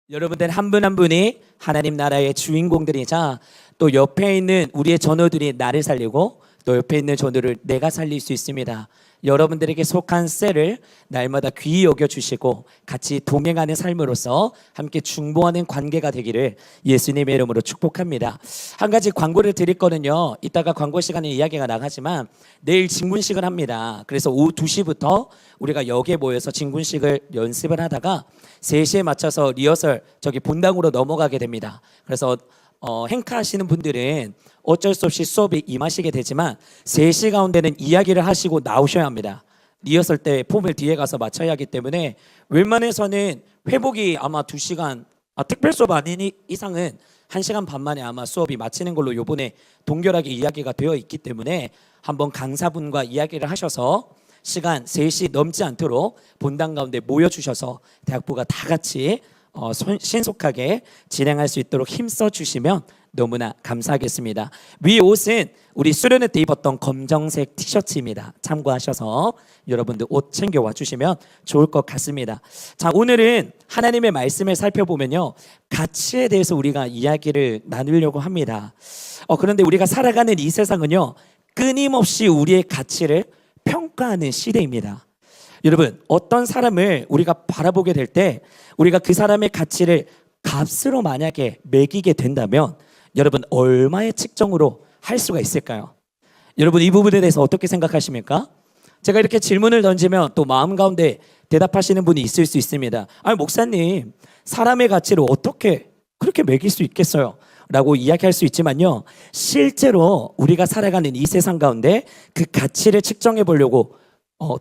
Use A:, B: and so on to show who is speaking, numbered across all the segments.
A: 여러분들 한 분 한 분이 하나님 나라의 주인공들이자 또 옆에 있는 우리의 전우들이 나를 살리고 또 옆에 있는 전우를 내가 살릴 수 있습니다. 여러분들에게 속한 셀을 날마다 귀히 여겨주시고 같이 동행하는 삶으로서 함께 중보하는 관계가 되기를 예수님의 이름으로 축복합니다. 한 가지 광고를 드릴 거는요, 이따가 광고 시간에 이야기가 나가지만 내일 진군식을 합니다. 그래서 오후 2시부터 우리가 역에 모여서 진군식을 연습을 하다가 3시에 맞춰서 리허설 저기 본당으로 넘어가게 됩니다. 그래서 행카하시는 분들은 어쩔 수 없이 수업에 임하시게 되지만 3시 가운데는 이야기를 하시고 나오셔야 합니다. 리허설 때 폼을 뒤에 가서 맞춰야 하기 때문에 웬만해서는 회복이 아마 2시간, 특별 수업 아닌 이상은 1시간 반 만에 아마 수업이 마치는 걸로 요번에 동결하게 이야기가 되어 있기 때문에 한번 강사분과 이야기를 하셔서 시간 3시 넘지 않도록 본당 가운데 모여주셔서 대학부가 다 같이 신속하게 진행할 수 있도록 힘써 주시면 너무나 감사하겠습니다. 위 옷은 우리 수련회 때 입었던 검정색 티셔츠입니다. 참고하셔서 여러분들 옷 챙겨와 주시면 좋을 것 같습니다. 자, 오늘은 하나님의 말씀을 살펴보면요, 가치에 대해서 우리가 이야기를 나누려고 합니다. 그런데 우리가 살아가는 이 세상은요, 끊임없이 우리의 가치를 평가하는 시대입니다. 여러분, 어떤 사람을 우리가 바라보게 될 때 우리가 그 사람의 가치를 값으로 만약에 매기게 된다면 여러분 얼마의 측정으로 할 수가 있을까요? 여러분 이 부분에 대해서 어떻게 생각하십니까? 제가 이렇게 질문을 던지면 또 마음 가운데 대답하시는 분이 있을 수 있습니다. 아니 목사님, 사람의 가치를 어떻게 그렇게 매길 수 있겠어요? 라고 이야기할 수 있지만요, 실제로 우리가 살아가는 이 세상 가운데 그 가치를 측정해 보려고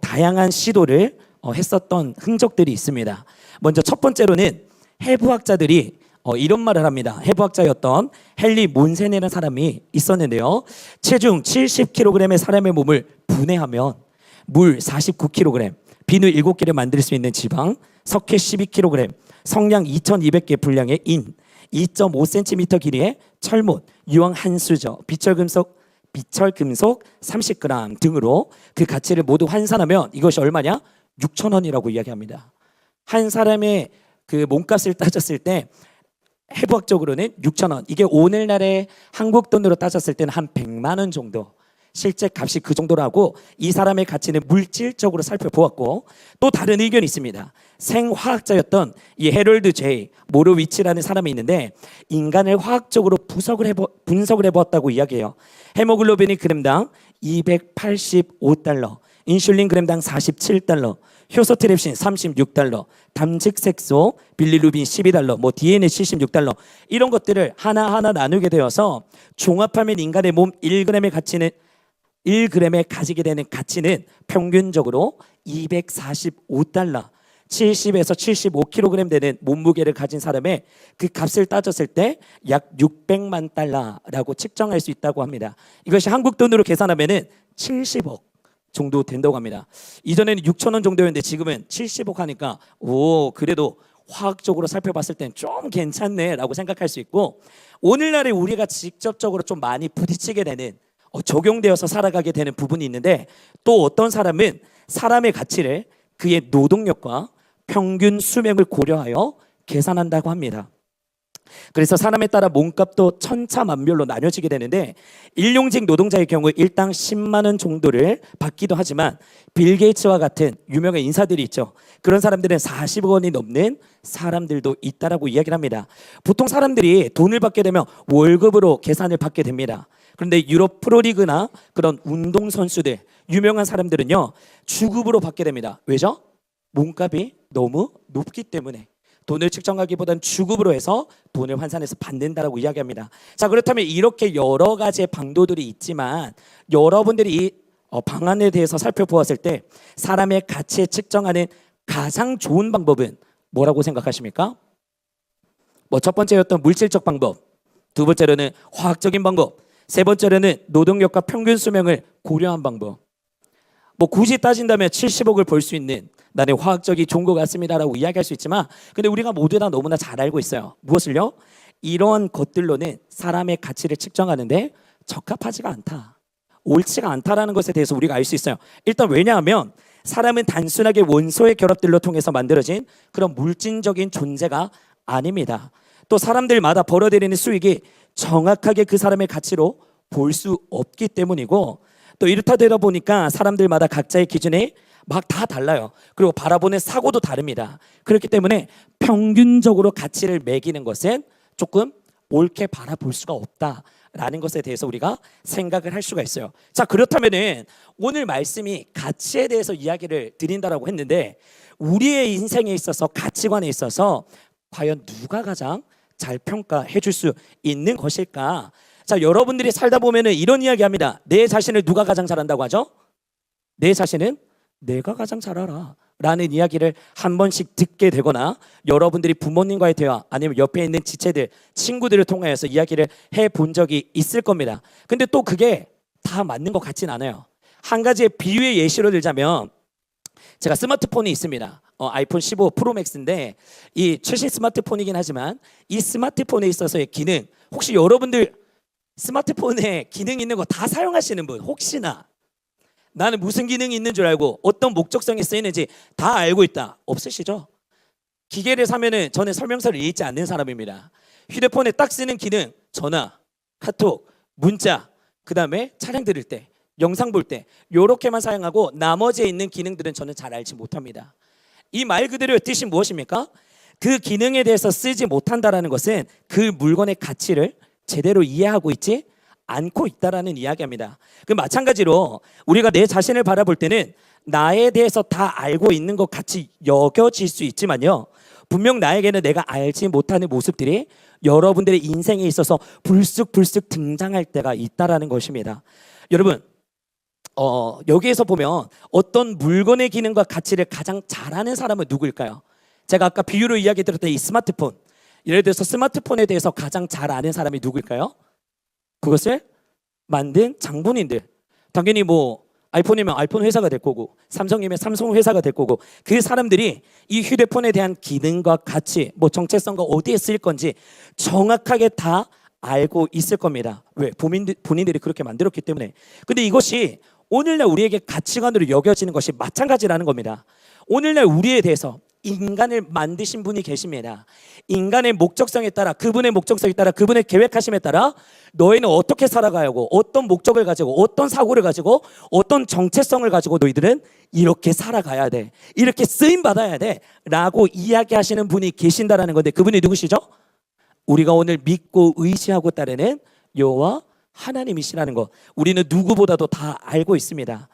A: 다양한 시도를 했었던 흔적들이 있습니다. 먼저 첫 번째로는 해부학자들이 이런 말을 합니다. 해부학자였던 헨리 몬센이라는 사람이 있었는데요, 체중 70kg의 사람의 몸을 분해하면 물 49kg, 비누 7개를 만들 수 있는 지방, 석회 12kg, 성냥 2200개 분량의 인, 2.5cm 길이의 철못, 유황 한 수저, 비철금속 30g 등으로 그 가치를 모두 환산하면 이것이 얼마냐? 6,000원이라고 이야기합니다. 한 사람의 그 몸값을 따졌을 때 해부학적으로는 6,000원. 이게 오늘날의 한국 돈으로 따졌을 때는 한 100만 원 정도. 실제 값이 그 정도라고 이 사람의 가치는 물질적으로 살펴보았고, 또 다른 의견이 있습니다. 생화학자였던 이 해럴드 제이 모로위치라는 사람이 있는데 인간을 화학적으로 분석을 해보았다고 이야기해요. 헤모글로빈이 그램당 285달러, 인슐린 그램당 47달러, 효소트랩신 36달러, 담즙색소, 빌리루빈 12달러, DNA 76달러, 이런 것들을 하나하나 나누게 되어서 종합하면 인간의 몸 1g의 가치는 1g에 가지게 되는 가치는 평균적으로 245달러, 70에서 75kg 되는 몸무게를 가진 사람의 그 값을 따졌을 때 약 600만 달러라고 측정할 수 있다고 합니다. 이것이 한국 돈으로 계산하면은 70억 정도 된다고 합니다. 이전에는 6,000원 정도였는데 지금은 70억 하니까 그래도 화학적으로 살펴봤을 땐 좀 괜찮네라고 생각할 수 있고, 오늘날에 우리가 직접적으로 좀 많이 부딪히게 되는 적용되어서 살아가게 되는 부분이 있는데, 또 어떤 사람은 사람의 가치를 그의 노동력과 평균 수명을 고려하여 계산한다고 합니다. 그래서 사람에 따라 몸값도 천차만별로 나뉘어지게 되는데, 일용직 노동자의 경우 일당 10만 원 정도를 받기도 하지만 빌 게이츠와 같은 유명한 인사들이 있죠. 그런 사람들은 40억 원이 넘는 사람들도 있다라고 이야기를 합니다. 보통 사람들이 돈을 받게 되면 월급으로 계산을 받게 됩니다. 그런데 유럽 프로리그나 그런 운동선수들, 유명한 사람들은요 주급으로 받게 됩니다. 왜죠? 몸값이 너무 높기 때문에 돈을 측정하기보다는 주급으로 해서 돈을 환산해서 받는다라고 이야기합니다. 자, 그렇다면 이렇게 여러 가지의 방도들이 있지만 여러분들이 이 방안에 대해서 살펴보았을 때 사람의 가치에 측정하는 가장 좋은 방법은 뭐라고 생각하십니까? 첫 번째였던 물질적 방법, 두 번째로는 화학적인 방법, 세 번째로는 노동력과 평균 수명을 고려한 방법. 굳이 따진다면 70억을 벌 수 있는 나는 화학적이 좋은 것 같습니다라고 이야기할 수 있지만, 근데 우리가 모두 다 너무나 잘 알고 있어요. 무엇을요? 이러한 것들로는 사람의 가치를 측정하는데 적합하지가 않다, 옳지가 않다라는 것에 대해서 우리가 알 수 있어요. 일단 왜냐하면 사람은 단순하게 원소의 결합들로 통해서 만들어진 그런 물질적인 존재가 아닙니다. 또 사람들마다 벌어들이는 수익이 정확하게 그 사람의 가치로 볼 수 없기 때문이고, 또 이렇다 되다 보니까 사람들마다 각자의 기준이 막 다 달라요. 그리고 바라보는 사고도 다릅니다. 그렇기 때문에 평균적으로 가치를 매기는 것은 조금 옳게 바라볼 수가 없다라는 것에 대해서 우리가 생각을 할 수가 있어요. 자, 그렇다면은 오늘 말씀이 가치에 대해서 이야기를 드린다라고 했는데, 우리의 인생에 있어서 가치관에 있어서 과연 누가 가장 잘 평가해 줄 수 있는 것일까? 자, 여러분들이 살다 보면은 이런 이야기 합니다. 내 자신을 누가 가장 잘한다고 하죠? 내 자신은 내가 가장 잘 알아 라는 이야기를 한 번씩 듣게 되거나, 여러분들이 부모님과의 대화 아니면 옆에 있는 지체들, 친구들을 통하여서 이야기를 해본 적이 있을 겁니다. 근데 또 그게 다 맞는 것 같진 않아요. 한 가지의 비유의 예시로 들자면, 제가 스마트폰이 있습니다. 아이폰 15 프로 맥스인데, 이 최신 스마트폰이긴 하지만 이 스마트폰에 있어서의 기능, 혹시 여러분들 스마트폰에 기능 있는 거 다 사용하시는 분, 혹시나 나는 무슨 기능이 있는 줄 알고 어떤 목적성에 쓰이는지 다 알고 있다, 없으시죠? 기계를 사면은 저는 설명서를 읽지 않는 사람입니다. 휴대폰에 딱 쓰는 기능, 전화, 카톡, 문자, 그 다음에 차량 들을 때, 영상 볼 때, 요렇게만 사용하고 나머지에 있는 기능들은 저는 잘 알지 못합니다. 이 말 그대로의 뜻이 무엇입니까? 그 기능에 대해서 쓰지 못한다라는 것은 그 물건의 가치를 제대로 이해하고 있지 않고 있다라는 이야기입니다. 그 마찬가지로 우리가 내 자신을 바라볼 때는 나에 대해서 다 알고 있는 것 같이 여겨질 수 있지만요, 분명 나에게는 내가 알지 못하는 모습들이 여러분들의 인생에 있어서 불쑥불쑥 등장할 때가 있다라는 것입니다. 여러분, 여기에서 보면 어떤 물건의 기능과 가치를 가장 잘하는 사람은 누구일까요? 제가 아까 비유로 이야기 드렸던 이 스마트폰, 예를 들어서 스마트폰에 대해서 가장 잘 아는 사람이 누구일까요? 그것을 만든 장본인들. 당연히 뭐 아이폰이면 아이폰 회사가 될 거고, 삼성이면 삼성 회사가 될 거고, 그 사람들이 이 휴대폰에 대한 기능과 가치, 뭐 정체성과 어디에 쓰일 건지 정확하게 다 알고 있을 겁니다. 왜? 본인들이 그렇게 만들었기 때문에. 근데 이것이 오늘날 우리에게 가치관으로 여겨지는 것이 마찬가지라는 겁니다. 오늘날 우리에 대해서 인간을 만드신 분이 계십니다. 인간의 목적성에 따라, 그분의 목적성에 따라, 그분의 계획하심에 따라 너희는 어떻게 살아가야 하고, 어떤 목적을 가지고, 어떤 사고를 가지고, 어떤 정체성을 가지고 너희들은 이렇게 살아가야 돼, 이렇게 쓰임 받아야 돼 라고 이야기하시는 분이 계신다라는 건데, 그분이 누구시죠? 우리가 오늘 믿고 의지하고 따르는 여호와 하나님이시라는 것, 우리는 누구보다도 다 알고 있습니다.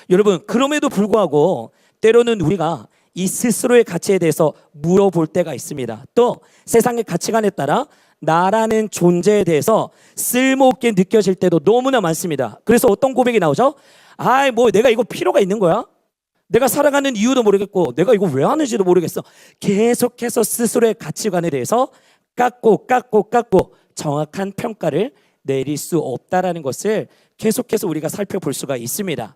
A: 여러분, 그럼에도 불구하고 때로는 우리가 이 스스로의 가치에 대해서 물어볼 때가 있습니다. 또 세상의 가치관에 따라 나라는 존재에 대해서 쓸모없게 느껴질 때도 너무나 많습니다. 그래서 어떤 고백이 나오죠? 뭐 내가 이거 필요가 있는 거야? 내가 살아가는 이유도 모르겠고 내가 이거 왜 하는지도 모르겠어. 계속해서 스스로의 가치관에 대해서 깎고 정확한 평가를 내릴 수 없다라는 것을 계속해서 우리가 살펴볼 수가 있습니다.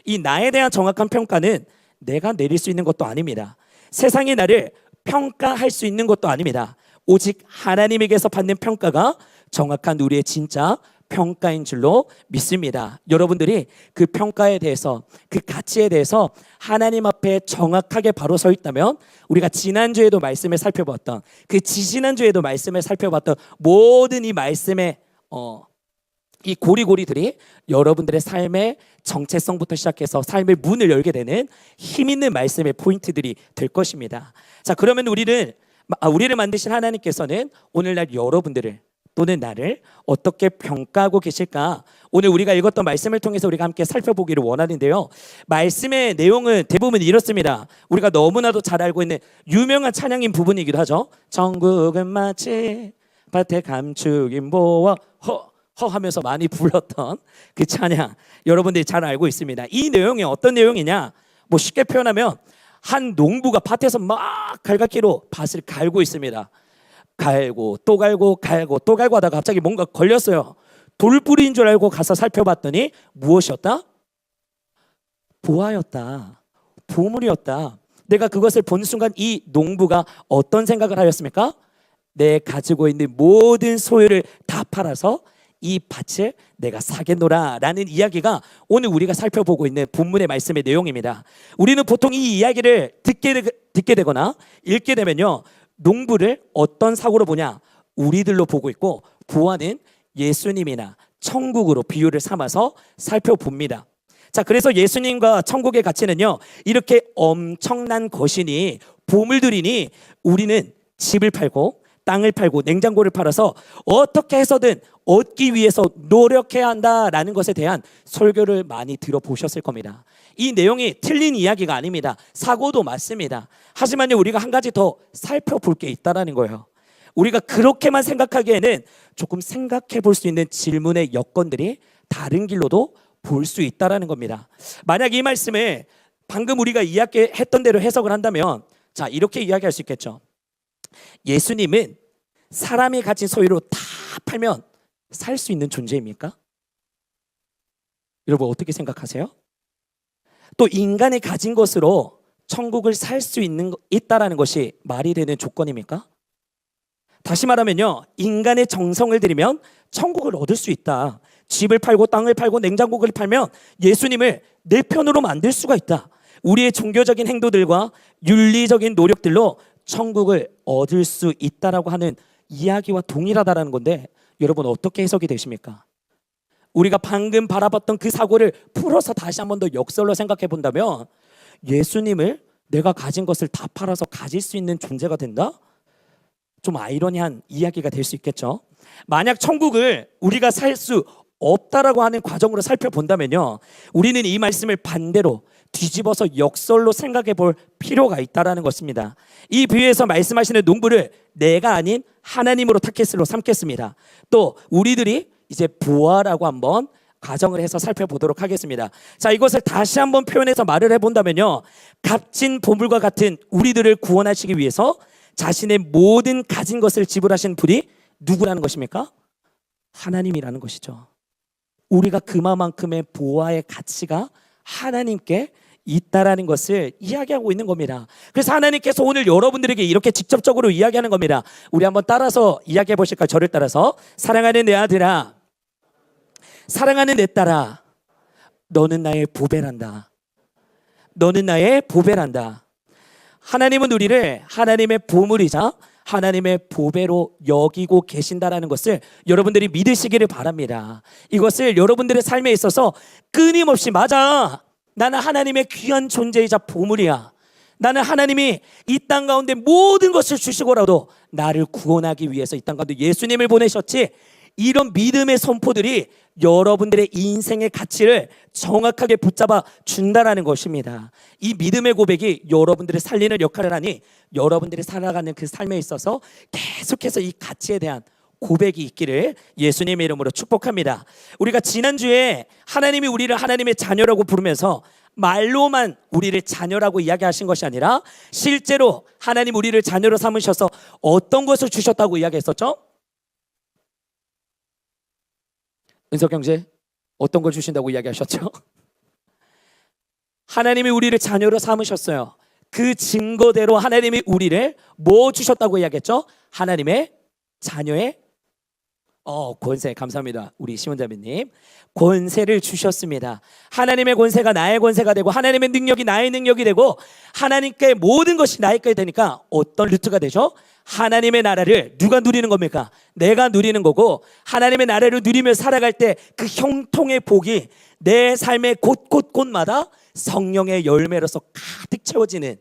A: 이 나에 대한 정확한 평가는 내가 내릴 수 있는 것도 아닙니다. 세상이 나를 평가할 수 있는 것도 아닙니다. 오직 하나님에게서 받는 평가가 정확한 우리의 진짜 평가인 줄로 믿습니다. 여러분들이 그 평가에 대해서, 그 가치에 대해서 하나님 앞에 정확하게 바로 서 있다면, 우리가 지난주에도 말씀을 살펴봤던, 그 지지난주에도 말씀을 살펴봤던 모든 이 말씀의 이 고리고리들이 여러분들의 삶의 정체성부터 시작해서 삶의 문을 열게 되는 힘 있는 말씀의 포인트들이 될 것입니다. 자, 그러면 우리를 만드신 하나님께서는 오늘날 여러분들을 또는 나를 어떻게 평가하고 계실까? 오늘 우리가 읽었던 말씀을 통해서 우리가 함께 살펴보기를 원하는데요, 말씀의 내용은 대부분 이렇습니다. 우리가 너무나도 잘 알고 있는 유명한 찬양인 부분이기도 하죠. 전국은 마치 밭에 감추긴 보와 허 하면서 많이 불렀던 그 찬양, 여러분들이 잘 알고 있습니다. 이 내용이 어떤 내용이냐, 뭐 쉽게 표현하면 한 농부가 밭에서 막 갈각기로 밭을 갈고 있습니다. 갈고 또 갈고 또 갈고 하다가 갑자기 뭔가 걸렸어요. 돌뿌리인 줄 알고 가서 살펴봤더니 무엇이었다? 보화였다. 보물이었다. 내가 그것을 본 순간 이 농부가 어떤 생각을 하였습니까? 내 가지고 있는 모든 소유를 다 팔아서 이 밭을 내가 사겠노라 라는 이야기가 오늘 우리가 살펴보고 있는 본문의 말씀의 내용입니다. 우리는 보통 이 이야기를 듣게 되거나 읽게 되면요, 농부를 어떤 사고로 보냐? 우리들로 보고 있고, 부화는 예수님이나 천국으로 비유를 삼아서 살펴봅니다. 자, 그래서 예수님과 천국의 가치는요, 이렇게 엄청난 것이니, 보물들이니 우리는 집을 팔고 땅을 팔고 냉장고를 팔아서 어떻게 해서든 얻기 위해서 노력해야 한다라는 것에 대한 설교를 많이 들어보셨을 겁니다. 이 내용이 틀린 이야기가 아닙니다. 사고도 맞습니다. 하지만요, 우리가 한 가지 더 살펴볼 게 있다라는 거예요. 우리가 그렇게만 생각하기에는 조금 생각해 볼 수 있는 질문의 여건들이 다른 길로도 볼 수 있다라는 겁니다. 만약 이 말씀을 방금 우리가 이야기했던 대로 해석을 한다면, 자, 이렇게 이야기할 수 있겠죠. 예수님은 사람이 가진 소유로 다 팔면 살 수 있는 존재입니까? 여러분 어떻게 생각하세요? 또 인간이 가진 것으로 천국을 살 수 있다라는 것이 말이 되는 조건입니까? 다시 말하면요, 인간의 정성을 들이면 천국을 얻을 수 있다. 집을 팔고 땅을 팔고 냉장고를 팔면 예수님을 내 편으로 만들 수가 있다. 우리의 종교적인 행동들과 윤리적인 노력들로 천국을 얻을 수 있다라고 하는 이야기와 동일하다라는 건데, 여러분 어떻게 해석이 되십니까? 우리가 방금 바라봤던 그 사고를 풀어서 다시 한 번 더 역설로 생각해 본다면, 예수님을 내가 가진 것을 다 팔아서 가질 수 있는 존재가 된다? 좀 아이러니한 이야기가 될 수 있겠죠. 만약 천국을 우리가 살 수 없다라고 하는 과정으로 살펴본다면요, 우리는 이 말씀을 반대로 뒤집어서 역설로 생각해 볼 필요가 있다라는 것입니다. 이 비유에서 말씀하시는 농부를 내가 아닌 하나님으로 타겟으로 삼겠습니다. 또 우리들이 이제 부활하고 한번 가정을 해서 살펴보도록 하겠습니다. 자, 이것을 다시 한번 표현해서 말을 해본다면요, 값진 보물과 같은 우리들을 구원하시기 위해서 자신의 모든 가진 것을 지불하신 분이 누구라는 것입니까? 하나님이라는 것이죠. 우리가 그만큼의 보화의 가치가 하나님께 있다라는 것을 이야기하고 있는 겁니다. 그래서 하나님께서 오늘 여러분들에게 이렇게 직접적으로 이야기하는 겁니다. 우리 한번 따라서 이야기해 보실까요? 저를 따라서. 사랑하는 내 아들아, 사랑하는 내 딸아, 너는 나의 보배란다. 너는 나의 보배란다. 하나님은 우리를 하나님의 보물이자 하나님의 보배로 여기고 계신다라는 것을 여러분들이 믿으시기를 바랍니다. 이것을 여러분들의 삶에 있어서 끊임없이, 맞아, 나는 하나님의 귀한 존재이자 보물이야. 나는 하나님이 이 땅 가운데 모든 것을 주시고라도 나를 구원하기 위해서 이 땅 가운데 예수님을 보내셨지. 이런 믿음의 선포들이 여러분들의 인생의 가치를 정확하게 붙잡아 준다라는 것입니다. 이 믿음의 고백이 여러분들을 살리는 역할을 하니 여러분들이 살아가는 그 삶에 있어서 계속해서 이 가치에 대한 고백이 있기를 예수님의 이름으로 축복합니다. 우리가 지난주에 하나님이 우리를 하나님의 자녀라고 부르면서 말로만 우리를 자녀라고 이야기하신 것이 아니라 실제로 하나님 우리를 자녀로 삼으셔서 어떤 것을 주셨다고 이야기했었죠? 은석 형제, 어떤 걸 주신다고 이야기하셨죠? 하나님이 우리를 자녀로 삼으셨어요. 그 증거대로 하나님이 우리를 뭐 주셨다고 이야기했죠? 하나님의 자녀의 권세. 감사합니다. 우리 시원자매님, 권세를 주셨습니다. 하나님의 권세가 나의 권세가 되고 하나님의 능력이 나의 능력이 되고 하나님께 모든 것이 나의 것이 되니까 어떤 루트가 되죠? 하나님의 나라를 누가 누리는 겁니까? 내가 누리는 거고, 하나님의 나라를 누리며 살아갈 때 그 형통의 복이 내 삶의 곳곳곳마다 성령의 열매로서 가득 채워지는,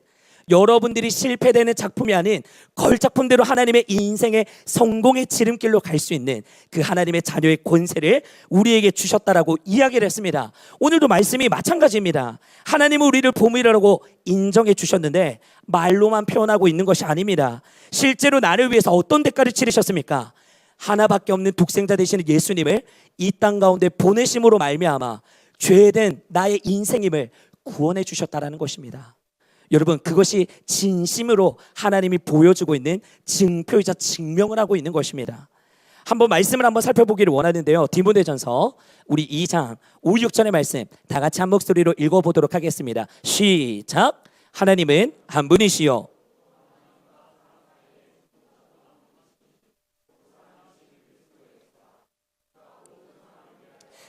A: 여러분들이 실패되는 작품이 아닌 걸작품대로 하나님의 인생의 성공의 지름길로 갈 수 있는 그 하나님의 자녀의 권세를 우리에게 주셨다라고 이야기를 했습니다. 오늘도 말씀이 마찬가지입니다. 하나님은 우리를 보물이라고 인정해 주셨는데 말로만 표현하고 있는 것이 아닙니다. 실제로 나를 위해서 어떤 대가를 치르셨습니까? 하나밖에 없는 독생자 되시는 예수님을 이 땅 가운데 보내심으로 말미암아 죄된 나의 인생임을 구원해 주셨다라는 것입니다. 여러분, 그것이 진심으로 하나님이 보여주고 있는 증표이자 증명을 하고 있는 것입니다. 한번 말씀을 한번 살펴보기를 원하는데요, 디모데전서 우리 2장 5, 6절의 말씀 다 같이 한 목소리로 읽어보도록 하겠습니다. 시작. 하나님은 한 분이시요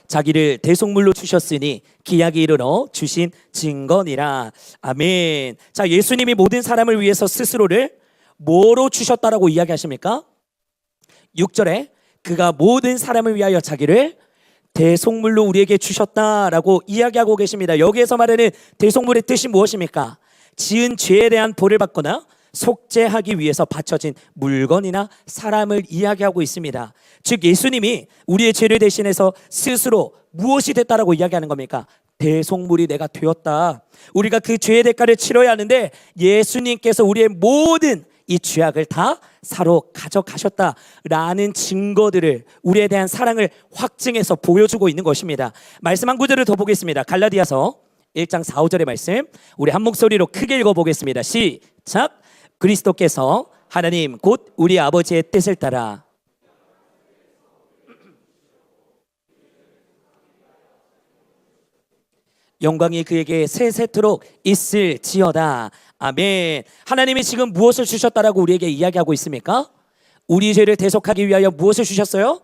A: 자기를 대속물로 주셨으니 기약이 이르러 주신 증거니라. 아멘. 자, 예수님이 모든 사람을 위해서 스스로를 뭐로 주셨다라고 이야기하십니까? 6절에 그가 모든 사람을 위하여 자기를 대속물로 우리에게 주셨다라고 이야기하고 계십니다. 여기에서 말하는 대속물의 뜻이 무엇입니까? 지은 죄에 대한 벌을 받거나 속죄하기 위해서 바쳐진 물건이나 사람을 이야기하고 있습니다. 즉 예수님이 우리의 죄를 대신해서 스스로 무엇이 됐다라고 이야기하는 겁니까? 대속물이 내가 되었다. 우리가 그 죄의 대가를 치러야 하는데 예수님께서 우리의 모든 이 죄악을 다 사로 가져가셨다라는 증거들을, 우리에 대한 사랑을 확증해서 보여주고 있는 것입니다. 말씀 한 구절을 더 보겠습니다. 갈라디아서 1장 4, 5절의 말씀 우리 한 목소리로 크게 읽어보겠습니다. 시작. 그리스도께서 하나님 곧 우리 아버지의 뜻을 따라 영광이 그에게 세세토록 있을지어다. 아멘. 하나님이 지금 무엇을 주셨다라고 우리에게 이야기하고 있습니까? 우리 죄를 대속하기 위하여 무엇을 주셨어요?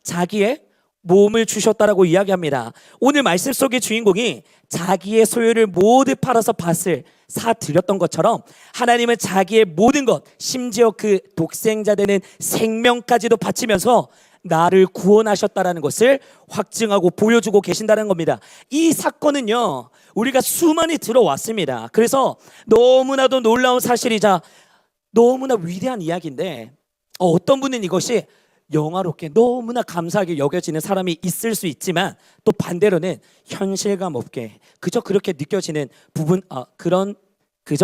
A: 자기의 몸을 주셨다라고 이야기합니다. 오늘 말씀 속의 주인공이 자기의 소유를 모두 팔아서 밭을 사드렸던 것처럼 하나님은 자기의 모든 것, 심지어 그 독생자 되는 생명까지도 바치면서 나를 구원하셨다라는 것을 확증하고 보여주고 계신다는 겁니다. 이 사건은요, 우리가 수많이 들어왔습니다. 그래서 너무나도 놀라운 사실이자 너무나 위대한 이야기인데 어떤 분은 이것이 영화롭게 너무나 감사하게 여겨지는 사람이 있을 수 있지만 또 반대로는 현실감 없게 그저 그렇게 느껴지는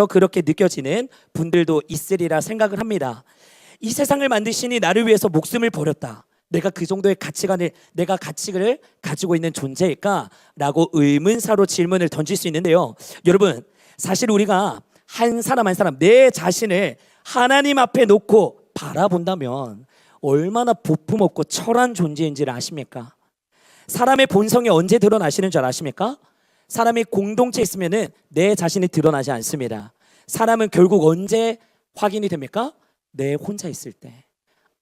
A: 그렇게 느껴지는 분들도 있으리라 생각을 합니다. 이 세상을 만드시니 나를 위해서 목숨을 버렸다. 내가 그 정도의 가치관을, 내가 가치를 가지고 있는 존재일까? 라고 의문사로 질문을 던질 수 있는데요. 여러분, 사실 우리가 한 사람 한 사람 내 자신을 하나님 앞에 놓고 바라본다면 얼마나 볼품없고 철한 존재인지를 아십니까? 사람의 본성이 언제 드러나시는 줄 아십니까? 사람이 공동체에 있으면 내 자신이 드러나지 않습니다. 사람은 결국 언제 확인이 됩니까? 내 혼자 있을 때,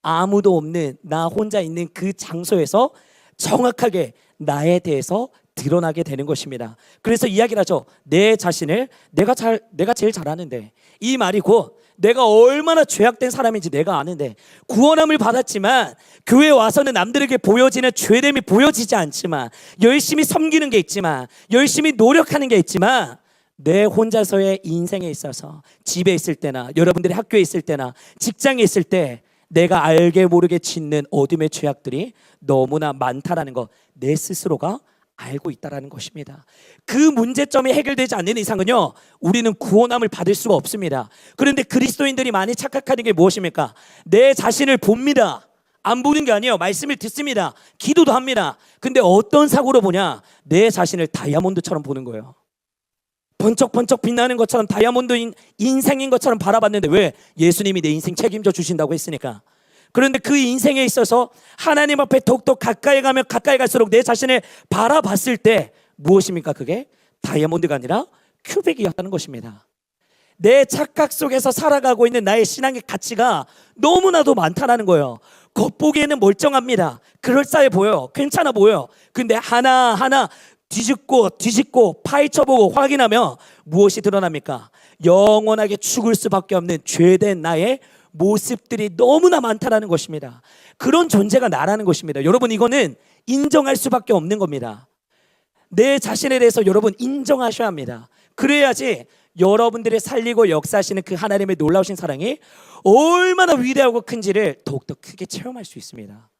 A: 아무도 없는 나 혼자 있는 그 장소에서 정확하게 나에 대해서 드러나게 되는 것입니다. 그래서 이야기를 하죠. 내 자신을 내가 제일 잘 아는데, 이 말이 곧 내가 얼마나 죄악된 사람인지 내가 아는데, 구원함을 받았지만 교회에 와서는 남들에게 보여지는 죄됨이 보여지지 않지만, 열심히 섬기는 게 있지만, 열심히 노력하는 게 있지만, 내 혼자서의 인생에 있어서 집에 있을 때나 여러분들이 학교에 있을 때나 직장에 있을 때 내가 알게 모르게 짓는 어둠의 죄악들이 너무나 많다라는 것, 내 스스로가 알고 있다라는 것입니다. 그 문제점이 해결되지 않는 이상은요, 우리는 구원함을 받을 수가 없습니다. 그런데 그리스도인들이 많이 착각하는 게 무엇입니까? 내 자신을 봅니다. 안 보는 게 아니에요. 말씀을 듣습니다. 기도도 합니다. 근데 어떤 사고로 보냐? 내 자신을 다이아몬드처럼 보는 거예요. 번쩍번쩍 빛나는 것처럼, 다이아몬드 인생인 것처럼 바라봤는데, 왜? 예수님이 내 인생 책임져 주신다고 했으니까. 그런데 그 인생에 있어서 하나님 앞에 더욱더 가까이 가면 가까이 갈수록 내 자신을 바라봤을 때 무엇입니까? 그게 다이아몬드가 아니라 큐빅이었다는 것입니다. 내 착각 속에서 살아가고 있는 나의 신앙의 가치가 너무나도 많다는 거예요. 겉보기에는 멀쩡합니다. 그럴싸해 보여요. 괜찮아 보여요. 근데 하나하나 뒤집고 파헤쳐보고 확인하면 무엇이 드러납니까? 영원하게 죽을 수밖에 없는 죄된 나의 모습들이 너무나 많다는 것입니다. 그런 존재가 나라는 것입니다. 여러분, 이거는 인정할 수밖에 없는 겁니다. 내 자신에 대해서 여러분 인정하셔야 합니다. 그래야지 여러분들이 살리고 역사하시는 그 하나님의 놀라우신 사랑이 얼마나 위대하고 큰지를 더욱더 크게 체험할 수 있습니다.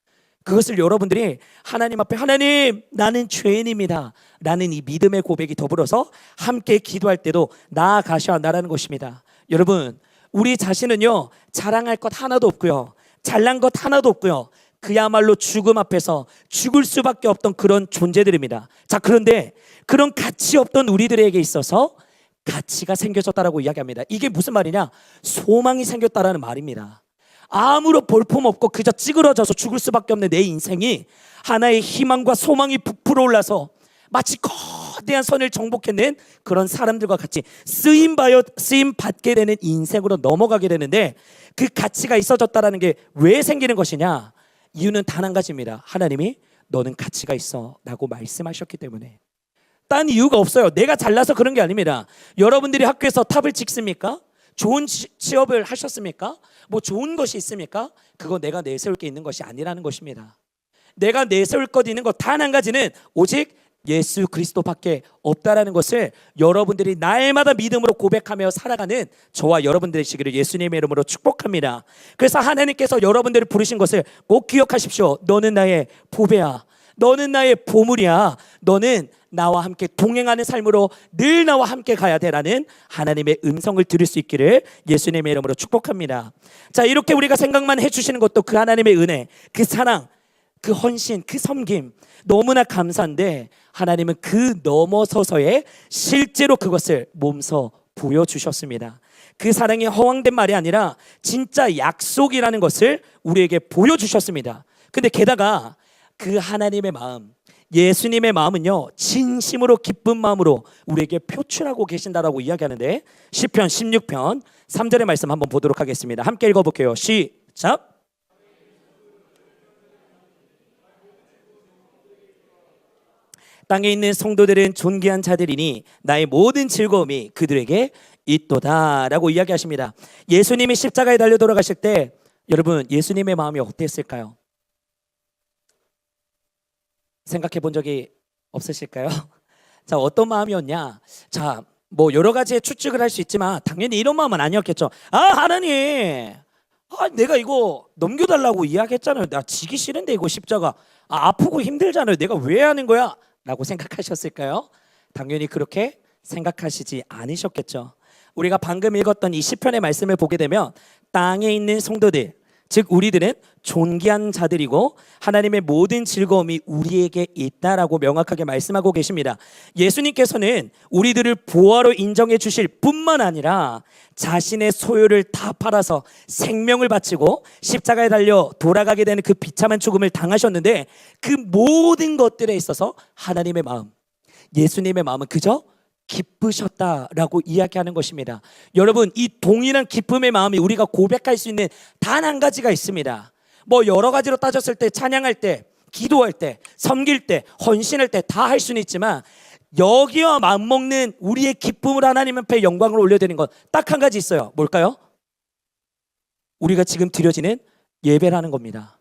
A: 그것을 여러분들이 하나님 앞에, 하나님 나는 죄인입니다 라는 이 믿음의 고백이 더불어서 함께 기도할 때도 나아가셔야 한다는 것입니다. 여러분, 우리 자신은요, 자랑할 것 하나도 없고요, 잘난 것 하나도 없고요, 그야말로 죽음 앞에서 죽을 수밖에 없던 그런 존재들입니다. 자, 그런데 그런 가치 없던 우리들에게 있어서 가치가 생겨졌다라고 이야기합니다. 이게 무슨 말이냐? 소망이 생겼다라는 말입니다. 아무런 볼품 없고 그저 찌그러져서 죽을 수밖에 없는 내 인생이 하나의 희망과 소망이 부풀어 올라서 마치 거대한 선을 정복해낸 그런 사람들과 같이 쓰임 받게 되는 인생으로 넘어가게 되는데, 그 가치가 있어졌다라는 게 왜 생기는 것이냐? 이유는 단 한 가지입니다. 하나님이 너는 가치가 있어 라고 말씀하셨기 때문에. 딴 이유가 없어요. 내가 잘나서 그런 게 아닙니다. 여러분들이 학교에서 탑을 찍습니까? 좋은 취업을 하셨습니까? 뭐 좋은 것이 있습니까? 그거 내가 내세울 게 있는 것이 아니라는 것입니다. 내가 내세울 것 있는 것 단 한 가지는 오직 예수 그리스도밖에 없다라는 것을 여러분들이 날마다 믿음으로 고백하며 살아가는 저와 여러분들 되시기를 예수님의 이름으로 축복합니다. 그래서 하나님께서 여러분들을 부르신 것을 꼭 기억하십시오. 너는 나의 보배야. 너는 나의 보물이야. 너는 나와 함께 동행하는 삶으로 늘 나와 함께 가야 되라는 하나님의 음성을 들을 수 있기를 예수님의 이름으로 축복합니다. 자, 이렇게 우리가 생각만 해주시는 것도 그 하나님의 은혜, 그 사랑, 그 헌신, 그 섬김 너무나 감사한데 하나님은 그 넘어서서의 실제로 그것을 몸소 보여주셨습니다. 그 사랑이 허황된 말이 아니라 진짜 약속이라는 것을 우리에게 보여주셨습니다. 근데 게다가 그 하나님의 마음, 예수님의 마음은요 진심으로 기쁜 마음으로 우리에게 표출하고 계신다라고 이야기하는데 시편 16편 3절의 말씀 한번 보도록 하겠습니다. 함께 읽어볼게요. 시작. 땅에 있는 성도들은 존귀한 자들이니 나의 모든 즐거움이 그들에게 있도다 라고 이야기하십니다. 예수님이 십자가에 달려 돌아가실 때 여러분 예수님의 마음이 어땠을까요? 생각해 본 적이 없으실까요? 자, 어떤 마음이었냐? 자, 뭐 여러 가지의 추측을 할 수 있지만 당연히 이런 마음은 아니었겠죠. 아, 하나님, 내가 이거 넘겨달라고 이야기했잖아요. 나 지기 싫은데 이거 십자가 아프고 힘들잖아요. 내가 왜 하는 거야? 라고 생각하셨을까요? 당연히 그렇게 생각하시지 않으셨겠죠. 우리가 방금 읽었던 이 시편의 말씀을 보게 되면 땅에 있는 성도들, 즉 우리들은 존귀한 자들이고 하나님의 모든 즐거움이 우리에게 있다라고 명확하게 말씀하고 계십니다. 예수님께서는 우리들을 보화로 인정해 주실 뿐만 아니라 자신의 소유를 다 팔아서 생명을 바치고 십자가에 달려 돌아가게 되는 그 비참한 죽음을 당하셨는데 그 모든 것들에 있어서 하나님의 마음, 예수님의 마음은 그저 기쁘셨다라고 이야기하는 것입니다. 여러분, 이 동일한 기쁨의 마음이 우리가 고백할 수 있는 단 한 가지가 있습니다. 뭐 여러 가지로 따졌을 때 찬양할 때, 기도할 때, 섬길 때, 헌신할 때 다 할 수는 있지만 여기와 맞먹는 우리의 기쁨을 하나님 앞에 영광을 올려드리는 것 딱 한 가지 있어요. 뭘까요? 우리가 지금 드려지는 예배라는 겁니다.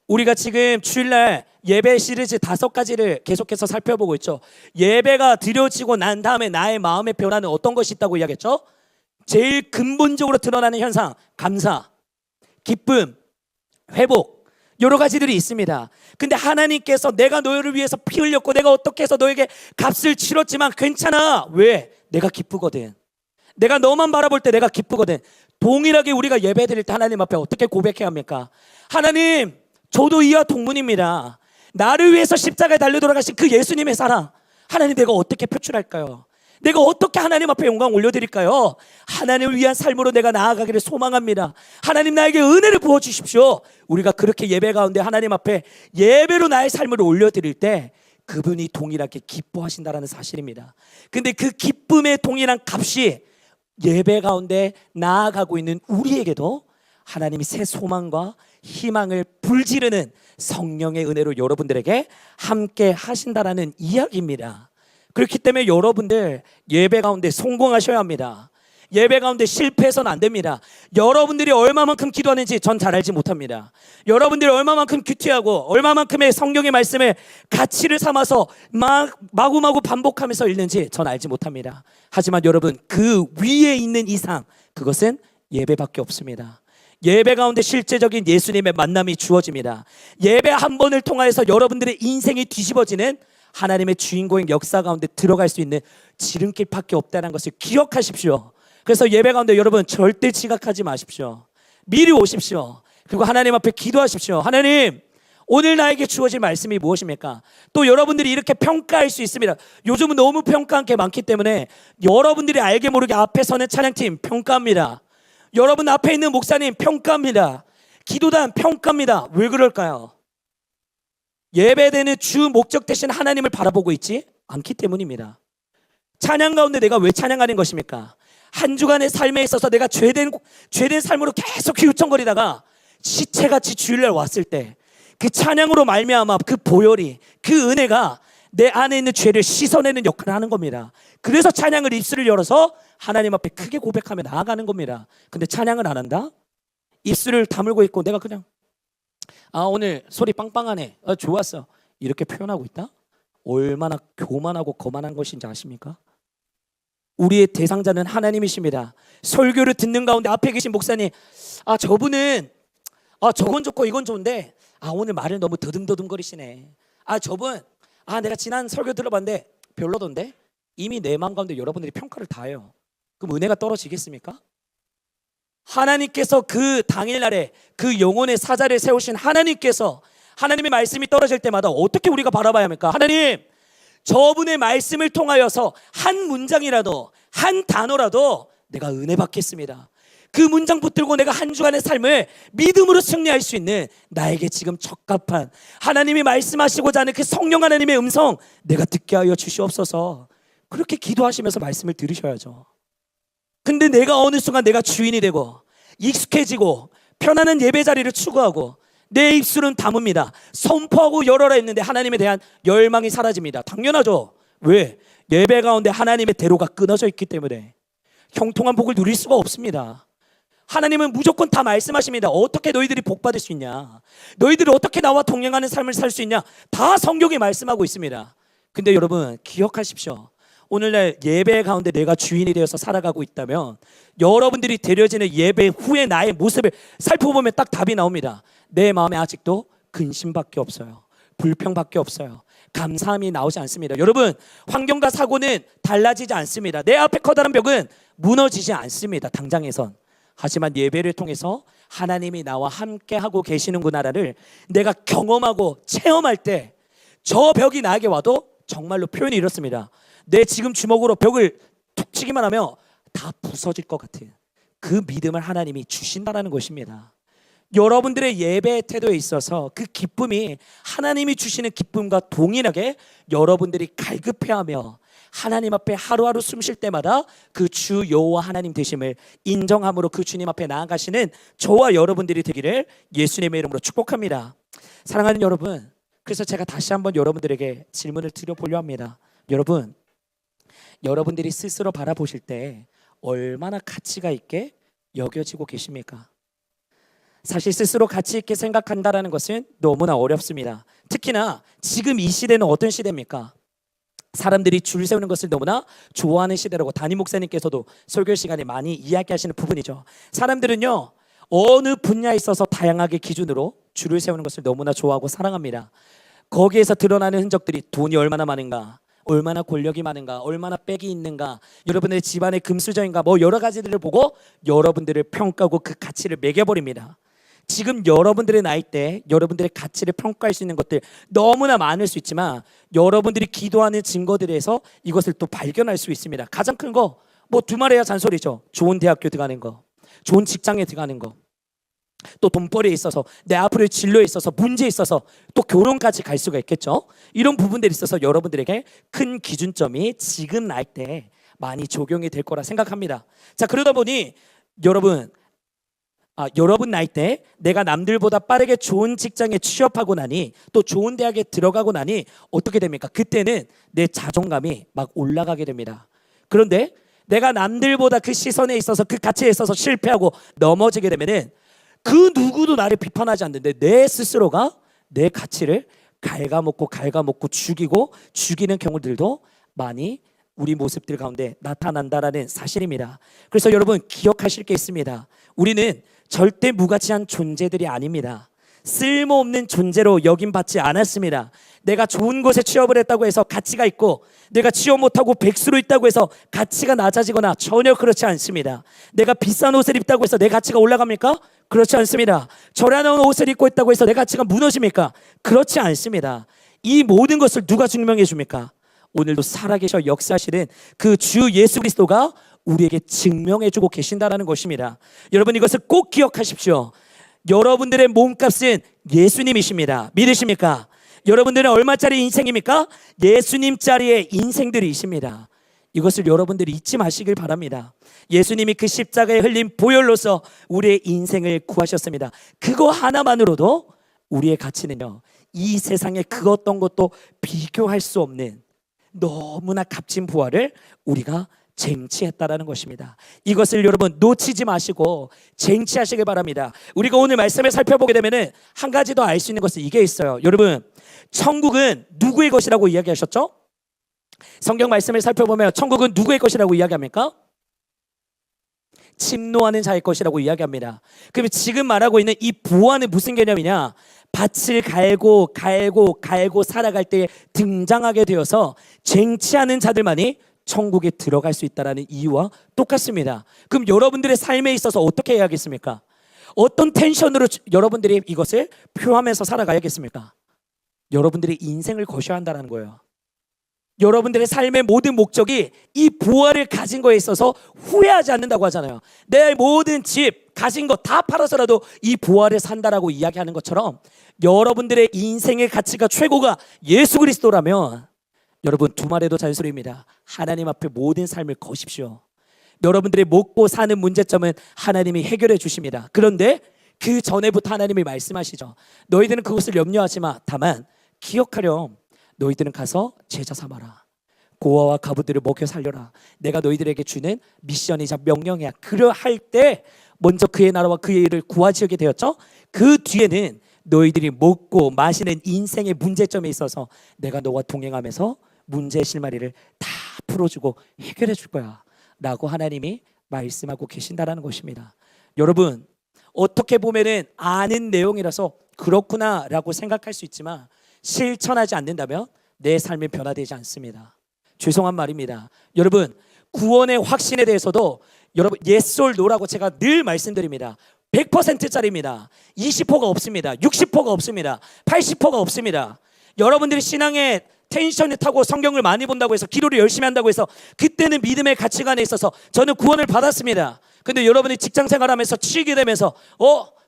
A: 우리가 지금 주일날 예배 시리즈 5가지를 계속해서 살펴보고 있죠. 예배가 드려지고 난 다음에 나의 마음의 변화는 어떤 것이 있다고 이야기했죠? 제일 근본적으로 드러나는 현상, 감사, 기쁨, 회복, 여러 가지들이 있습니다. 근데 하나님께서 내가 너희를 위해서 피 흘렸고 내가 어떻게 해서 너에게 값을 치렀지만 괜찮아. 왜? 내가 기쁘거든. 내가 너만 바라볼 때 내가 기쁘거든. 동일하게 우리가 예배 드릴 때 하나님 앞에 어떻게 고백해야 합니까? 하나님, 저도 이와 동문입니다. 나를 위해서 십자가에 달려 돌아가신 그 예수님의 사랑, 하나님 내가 어떻게 표출할까요? 내가 어떻게 하나님 앞에 영광 올려드릴까요? 하나님을 위한 삶으로 내가 나아가기를 소망합니다. 하나님 나에게 은혜를 부어주십시오. 우리가 그렇게 예배 가운데 하나님 앞에 예배로 나의 삶을 올려드릴 때 그분이 동일하게 기뻐하신다는 사실입니다. 근데 그 기쁨의 동일한 값이 예배 가운데 나아가고 있는 우리에게도 하나님이 새 소망과 희망을 불지르는 성령의 은혜로 여러분들에게 함께 하신다라는 이야기입니다. 그렇기 때문에 여러분들 예배 가운데 성공하셔야 합니다. 예배 가운데 실패해서는 안 됩니다. 여러분들이 얼마만큼 기도하는지 전 잘 알지 못합니다. 여러분들이 얼마만큼 큐티하고 얼마만큼의 성경의 말씀을 가치를 삼아서 마구마구 반복하면서 읽는지 전 알지 못합니다. 하지만 여러분 그 위에 있는 이상 그것은 예배밖에 없습니다. 예배 가운데 실제적인 예수님의 만남이 주어집니다. 예배 한 번을 통하여서 여러분들의 인생이 뒤집어지는 하나님의 주인공의 역사 가운데 들어갈 수 있는 지름길밖에 없다는 것을 기억하십시오. 그래서 예배 가운데 여러분 절대 지각하지 마십시오. 미리 오십시오. 그리고 하나님 앞에 기도하십시오. 하나님, 오늘 나에게 주어질 말씀이 무엇입니까? 또 여러분들이 이렇게 평가할 수 있습니다. 요즘은 너무 평가한 게 많기 때문에 여러분들이 알게 모르게 앞에 서는 찬양팀 평가합니다. 여러분 앞에 있는 목사님 평가합니다. 기도단 평가합니다. 왜 그럴까요? 예배되는 주 목적 대신 하나님을 바라보고 있지 않기 때문입니다. 찬양 가운데 내가 왜 찬양하는 것입니까? 한 주간의 삶에 있어서 내가 죄된 삶으로 계속 휘우청거리다가 시체같이 주일날 왔을 때 그 찬양으로 말미암아 그 보혈이, 그 은혜가 내 안에 있는 죄를 씻어내는 역할을 하는 겁니다. 그래서 찬양을 입술을 열어서 하나님 앞에 크게 고백하며 나아가는 겁니다. 근데 찬양을 안 한다? 입술을 다물고 있고 내가 그냥 오늘 소리 빵빵하네, 좋았어, 이렇게 표현하고 있다? 얼마나 교만하고 거만한 것인지 아십니까? 우리의 대상자는 하나님이십니다. 설교를 듣는 가운데 앞에 계신 목사님, 저분은 저건 좋고 이건 좋은데 오늘 말을 너무 더듬더듬거리시네. 저분 내가 지난 설교 들어봤는데 별로던데. 이미 내 마음 가운데 여러분들이 평가를 다 해요. 그럼 은혜가 떨어지겠습니까? 하나님께서 그 당일날에 그 영혼의 사자를 세우신 하나님께서 하나님의 말씀이 떨어질 때마다 어떻게 우리가 바라봐야 합니까? 하나님, 저분의 말씀을 통하여서 한 문장이라도 한 단어라도 내가 은혜 받겠습니다. 그 문장 붙들고 내가 한 주간의 삶을 믿음으로 승리할 수 있는 나에게 지금 적합한 하나님이 말씀하시고자 하는 그 성령 하나님의 음성 내가 듣게 하여 주시옵소서. 그렇게 기도하시면서 말씀을 들으셔야죠. 근데 내가 어느 순간 내가 주인이 되고 익숙해지고 편안한 예배 자리를 추구하고 내 입술은 담읍니다. 선포하고 열어라 했는데 하나님에 대한 열망이 사라집니다. 당연하죠. 왜? 예배 가운데 하나님의 대로가 끊어져 있기 때문에 형통한 복을 누릴 수가 없습니다. 하나님은 무조건 다 말씀하십니다. 어떻게 너희들이 복 받을 수 있냐, 너희들이 어떻게 나와 동행하는 삶을 살 수 있냐, 다 성경이 말씀하고 있습니다. 근데 여러분 기억하십시오. 오늘날 예배 가운데 내가 주인이 되어서 살아가고 있다면 여러분들이 드려지는 예배 후에 나의 모습을 살펴보면 딱 답이 나옵니다. 내 마음에 아직도 근심밖에 없어요. 불평밖에 없어요. 감사함이 나오지 않습니다. 여러분, 환경과 사고는 달라지지 않습니다. 내 앞에 커다란 벽은 무너지지 않습니다. 당장에선. 하지만 예배를 통해서 하나님이 나와 함께하고 계시는구나를 내가 경험하고 체험할 때 저 벽이 나에게 와도 정말로 표현이 이렇습니다. 내 지금 주먹으로 벽을 툭 치기만 하면 다 부서질 것 같은 그 믿음을 하나님이 주신다는 것입니다. 여러분들의 예배 태도에 있어서 그 기쁨이 하나님이 주시는 기쁨과 동일하게 여러분들이 갈급해하며 하나님 앞에 하루하루 숨 쉴 때마다 그 주 여호와 하나님 되심을 인정함으로 그 주님 앞에 나아가시는 저와 여러분들이 되기를 예수님의 이름으로 축복합니다. 사랑하는 여러분, 그래서 제가 다시 한번 여러분들에게 질문을 드려보려 합니다. 여러분들이 스스로 바라보실 때 얼마나 가치가 있게 여겨지고 계십니까? 사실 스스로 가치 있게 생각한다는 것은 너무나 어렵습니다. 특히나 지금 이 시대는 어떤 시대입니까? 사람들이 줄 세우는 것을 너무나 좋아하는 시대라고 담임 목사님께서도 설교 시간에 많이 이야기하시는 부분이죠. 사람들은요, 어느 분야에 있어서 다양하게 기준으로 줄을 세우는 것을 너무나 좋아하고 사랑합니다. 거기에서 드러나는 흔적들이 돈이 얼마나 많은가, 얼마나 권력이 많은가, 얼마나 빽이 있는가, 여러분의 집안의 금수저인가, 여러 가지들을 보고 여러분들을 평가하고 그 가치를 매겨버립니다. 지금 여러분들의 나이 때 여러분들의 가치를 평가할 수 있는 것들 너무나 많을 수 있지만 여러분들이 기도하는 증거들에서 이것을 또 발견할 수 있습니다. 가장 큰 거 두 말해야 잔소리죠. 좋은 대학교 들어가는 거, 좋은 직장에 들어가는 거, 또 돈벌이에 있어서 내 앞으로의 진로에 있어서 문제에 있어서 또 결혼까지 갈 수가 있겠죠. 이런 부분들에 있어서 여러분들에게 큰 기준점이 지금 나이 때 많이 적용이 될 거라 생각합니다. 자, 그러다 보니 여러분 나이 때 내가 남들보다 빠르게 좋은 직장에 취업하고 나니 또 좋은 대학에 들어가고 나니 어떻게 됩니까? 그때는 내 자존감이 막 올라가게 됩니다. 그런데 내가 남들보다 그 시선에 있어서 그 가치에 있어서 실패하고 넘어지게 되면은 그 누구도 나를 비판하지 않는데 내 스스로가 내 가치를 갉아먹고 죽이는 경우들도 많이 우리 모습들 가운데 나타난다라는 사실입니다. 그래서 여러분 기억하실 게 있습니다. 우리는 절대 무가치한 존재들이 아닙니다. 쓸모없는 존재로 여김받지 않았습니다. 내가 좋은 곳에 취업을 했다고 해서 가치가 있고 내가 취업 못하고 백수로 있다고 해서 가치가 낮아지거나 전혀 그렇지 않습니다. 내가 비싼 옷을 입다고 해서 내 가치가 올라갑니까? 그렇지 않습니다. 저렴한 옷을 입고 있다고 해서 내 가치가 무너집니까? 그렇지 않습니다. 이 모든 것을 누가 증명해 줍니까? 오늘도 살아계셔 역사하시는 그 주 예수 그리스도가 우리에게 증명해 주고 계신다는 것입니다. 여러분 이것을 꼭 기억하십시오. 여러분들의 몸값은 예수님이십니다. 믿으십니까? 여러분들은 얼마짜리 인생입니까? 예수님짜리의 인생들이십니다. 이것을 여러분들이 잊지 마시길 바랍니다. 예수님이 그 십자가에 흘린 보혈로서 우리의 인생을 구하셨습니다. 그거 하나만으로도 우리의 가치는요 이 세상에 그 어떤 것도 비교할 수 없는 너무나 값진 부활을 우리가 쟁취했다라는 것입니다. 이것을 여러분 놓치지 마시고 쟁취하시길 바랍니다. 우리가 오늘 말씀을 살펴보게 되면은 한 가지 더 알 수 있는 것은 이게 있어요. 여러분, 천국은 누구의 것이라고 이야기하셨죠? 성경 말씀을 살펴보면 천국은 누구의 것이라고 이야기합니까? 침노하는 자의 것이라고 이야기합니다. 그럼 지금 말하고 있는 이 부활은 무슨 개념이냐? 밭을 갈고 살아갈 때 등장하게 되어서 쟁취하는 자들만이 천국에 들어갈 수 있다는 이유와 똑같습니다. 그럼 여러분들의 삶에 있어서 어떻게 해야겠습니까? 어떤 텐션으로 여러분들이 이것을 표하면서 살아가야겠습니까? 여러분들의 인생을 거셔야 한다는 거예요. 여러분들의 삶의 모든 목적이 이 부활을 가진 거에 있어서 후회하지 않는다고 하잖아요. 내 모든 집, 가진 거 다 팔아서라도 이 부활을 산다라고 이야기하는 것처럼 여러분들의 인생의 가치가 최고가 예수 그리스도라면 여러분, 두말해도 잔소리입니다. 하나님 앞에 모든 삶을 거십시오. 여러분들의 먹고 사는 문제점은 하나님이 해결해 주십니다. 그런데 그 전에부터 하나님이 말씀하시죠. 너희들은 그것을 염려하지 마. 다만 기억하렴. 너희들은 가서 제자 삼아라. 고아와 과부들을 먹여 살려라. 내가 너희들에게 주는 미션이자 명령이야. 그러할 때 먼저 그의 나라와 그의 일을 구하시게 되었죠. 그 뒤에는 너희들이 먹고 마시는 인생의 문제점에 있어서 내가 너와 동행하면서 문제의 실마리를 다 풀어주고 해결해 줄 거야 라고 하나님이 말씀하고 계신다라는 것입니다. 여러분, 어떻게 보면은 아는 내용이라서 그렇구나 라고 생각할 수 있지만 실천하지 않는다면 내 삶이 변화되지 않습니다. 죄송한 말입니다. 여러분, 구원의 확신에 대해서도 여러분 yes or no라고 제가 늘 말씀드립니다. 100%짜리입니다. 20%가 없습니다. 60%가 없습니다. 80%가 없습니다. 여러분들이 신앙의 텐션을 타고 성경을 많이 본다고 해서 기도를 열심히 한다고 해서 그때는 믿음의 가치관에 있어서 저는 구원을 받았습니다. 근데 여러분이 직장 생활하면서 치게 되면서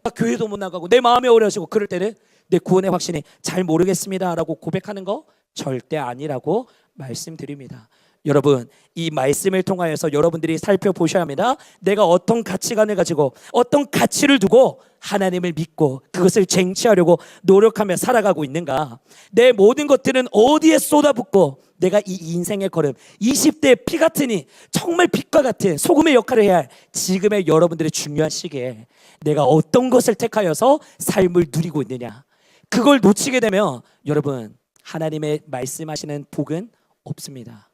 A: 나 교회도 못 나가고 내 마음이 어려워지고 그럴 때는 내 구원의 확신이 잘 모르겠습니다 라고 고백하는 거 절대 아니라고 말씀드립니다. 여러분, 이 말씀을 통하여서 여러분들이 살펴보셔야 합니다. 내가 어떤 가치관을 가지고 어떤 가치를 두고 하나님을 믿고 그것을 쟁취하려고 노력하며 살아가고 있는가. 내 모든 것들은 어디에 쏟아붓고 내가 이 인생의 걸음 20대의 피 같으니 정말 빛과 같은 소금의 역할을 해야 할 지금의 여러분들의 중요한 시기에 내가 어떤 것을 택하여서 삶을 누리고 있느냐. 그걸 놓치게 되면 여러분, 하나님의 말씀하시는 복은 없습니다.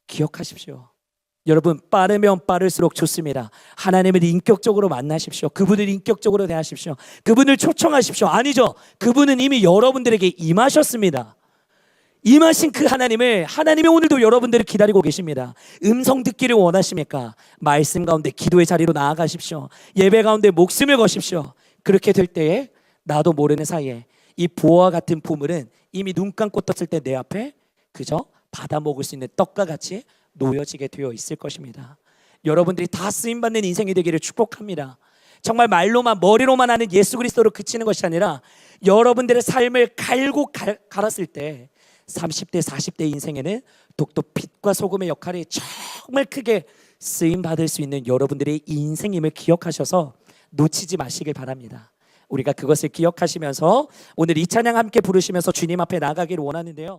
A: 기억하십시오. 여러분, 빠르면 빠를수록 좋습니다. 하나님을 인격적으로 만나십시오. 그분을 인격적으로 대하십시오. 그분을 초청하십시오. 아니죠. 그분은 이미 여러분들에게 임하셨습니다. 임하신 그 하나님이 오늘도 여러분들을 기다리고 계십니다. 음성 듣기를 원하십니까? 말씀 가운데 기도의 자리로 나아가십시오. 예배 가운데 목숨을 거십시오. 그렇게 될 때에 나도 모르는 사이에 이 보화 같은 보물은 이미 눈 감고 떴을 때 내 앞에 그저 받아 먹을 수 있는 떡과 같이 놓여지게 되어 있을 것입니다. 여러분들이 다 쓰임받는 인생이 되기를 축복합니다. 정말 말로만 머리로만 하는 예수 그리스도로 그치는 것이 아니라 여러분들의 삶을 갈았을 때 30대 40대 인생에는 독도 빛과 소금의 역할이 정말 크게 쓰임받을 수 있는 여러분들의 인생임을 기억하셔서 놓치지 마시길 바랍니다. 우리가 그것을 기억하시면서 오늘 이 찬양 함께 부르시면서 주님 앞에 나가기를 원하는데요.